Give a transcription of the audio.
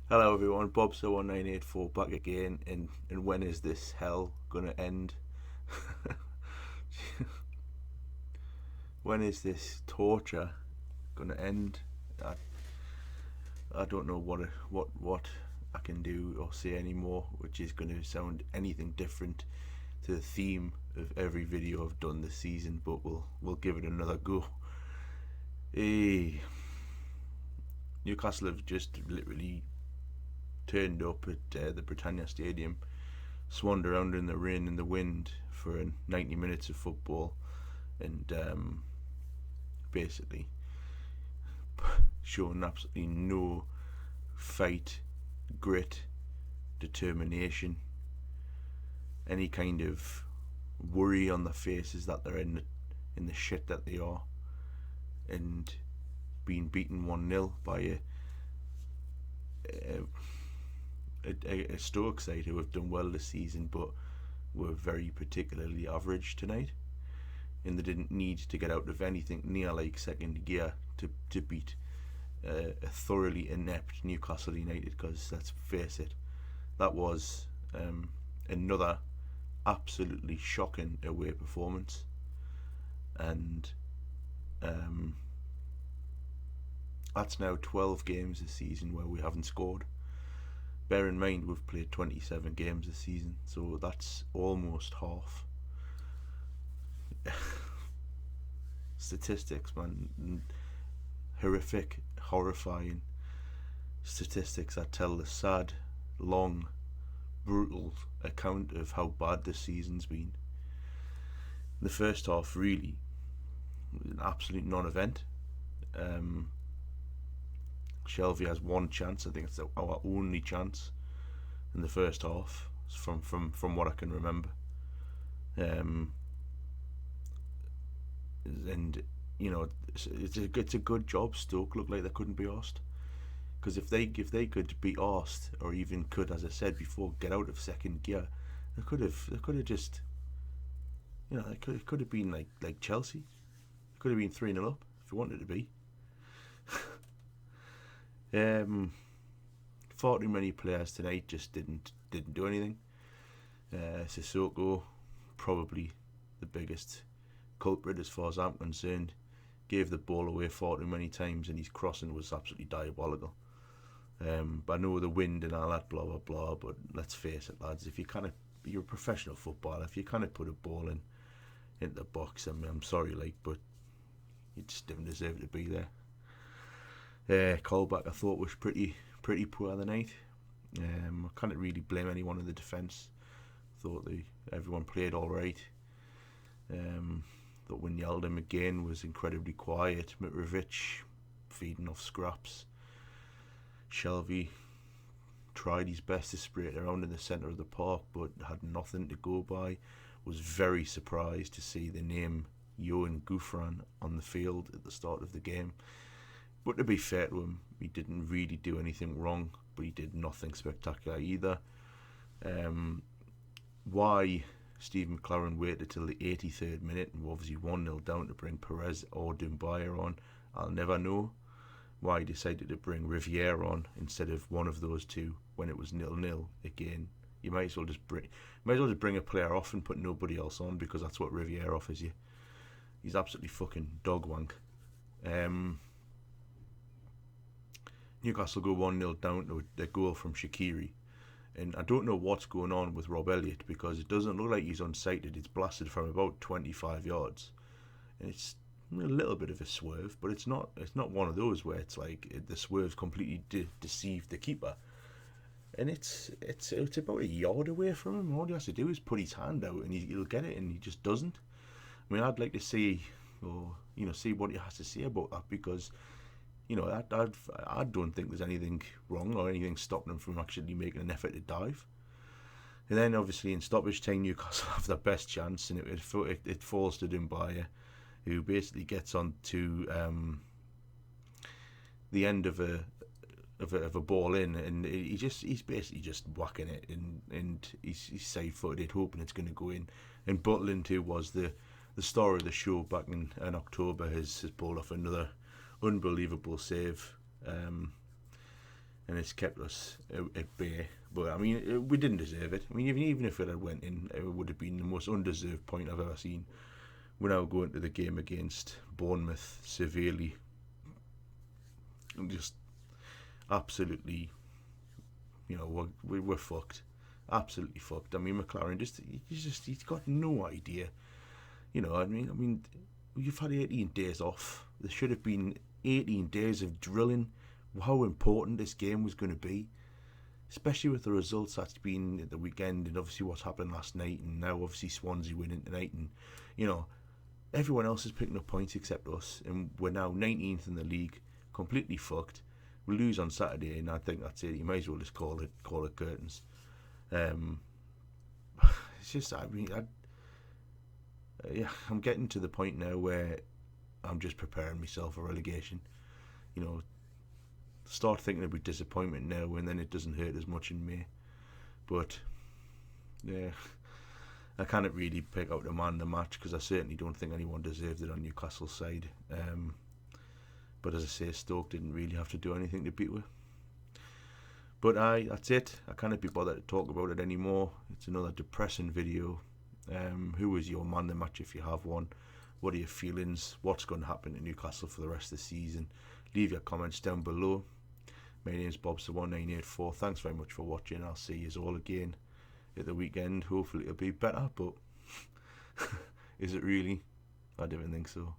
Hello everyone, Bobso1984 back again, and when is this hell gonna end? When is this torture gonna end? I, I don't know what I can do or say anymore, which is gonna sound anything different to the theme of every video I've done this season, but we'll give it another go. Hey, Newcastle have just literally turned up at the Britannia Stadium, swanned around in the rain and the wind for 90 minutes of football, and basically showing absolutely no fight, grit, determination, any kind of worry on their faces that they're in the shit that they are, and being beaten 1-0 by a Stoke side who have done well this season but were very particularly average tonight, and they didn't need to get out of anything near like second gear to beat a thoroughly inept Newcastle United, because let's face it, that was another absolutely shocking away performance. And that's now 12 games this season where we haven't scored. Bear in mind we've played 27 games this season, so that's almost half. Statistics, man. Horrific, horrifying statistics that tell the sad, long, brutal account of how bad this season's been. The first half really was an absolute non-event. Shelby has one chance. I think it's our only chance in the first half, from what I can remember. And you know, it's a good job Stoke look like they couldn't be arsed, because if they could be arsed, or even could, as I said before, get out of second gear, they could have just, you know, it could have been like Chelsea. It could have been 3-0 up if you wanted to be. Far too many players tonight just didn't do anything. Sissoko, probably the biggest culprit as far as I'm concerned, gave the ball away far too many times, and his crossing was absolutely diabolical. But I know the wind and all that, blah blah blah. But let's face it, lads. If you're a professional footballer, if you kind of put a ball into the box, I mean, I'm sorry, but you just didn't deserve to be there. Callback I thought was pretty poor the night. I can't really blame anyone in the defence. Thought everyone played all right. Thought Wijnaldum again was incredibly quiet. Mitrovic feeding off scraps. Shelby tried his best to spray it around in the centre of the park, but had nothing to go by. Was very surprised to see the name Johan Gouffran on the field at the start of the game. But to be fair to him, he didn't really do anything wrong, but he did nothing spectacular either. Why Steve McLaren waited till the 83rd minute and obviously 1-0 down to bring Perez or Doumbia on, I'll never know. Why he decided to bring Riviere on instead of one of those two when it was 0-0 again. You might as well just bring a player off and put nobody else on, because that's what Riviere offers you. He's absolutely fucking dog wank. Newcastle go 1-0 down to a goal from Shaqiri, and I don't know what's going on with Rob Elliott, because it doesn't look like he's unsighted. It's blasted from about 25 yards, and it's a little bit of a swerve, but it's not one of those where it's like the swerve's completely deceived the keeper. And it's about a yard away from him. All he has to do is put his hand out and he'll get it, and he just doesn't. I mean, I'd like to see, or see what he has to say about that, because I don't think there's anything wrong or anything stopping him from actually making an effort to dive. And then obviously in stoppage time, Newcastle have their best chance, and it falls to Doumbia, who basically gets on to the end of a ball in, and he's basically just whacking it, and he's side-footed, hoping it's going to go in. And Butland, who was the star of the show back in October, has pulled off another unbelievable save. and it's kept us at bay. But I mean, we didn't deserve it. I mean, even if it had went in, it would have been the most undeserved point I've ever seen. We're now going to the game against Bournemouth severely, just absolutely, we're fucked, absolutely fucked. I mean, McLaren he's got no idea. I mean, you've had 18 days off. There should have been 18 days of drilling how important this game was going to be, especially with the results that's been at the weekend, and obviously what's happened last night, and now obviously Swansea winning tonight, and everyone else is picking up points except us, and we're now 19th in the league, completely fucked. We lose on Saturday, and I think that's it. You might as well just call it curtains. It's just, I'm getting to the point now where I'm just preparing myself for relegation. Start thinking about disappointment now, and then it doesn't hurt as much in May. But yeah, I can't really pick out the man of the match, because I certainly don't think anyone deserved it on Newcastle's side. But as I say, Stoke didn't really have to do anything to beat with. But that's it. I can't be bothered to talk about it anymore. It's another depressing video. Who is your man of the match if you have one? What are your feelings? What's going to happen to Newcastle for the rest of the season? Leave your comments down below. My name's Bobster1984. Thanks very much for watching. I'll see you all again at the weekend. Hopefully it'll be better, but is it really? I don't think so.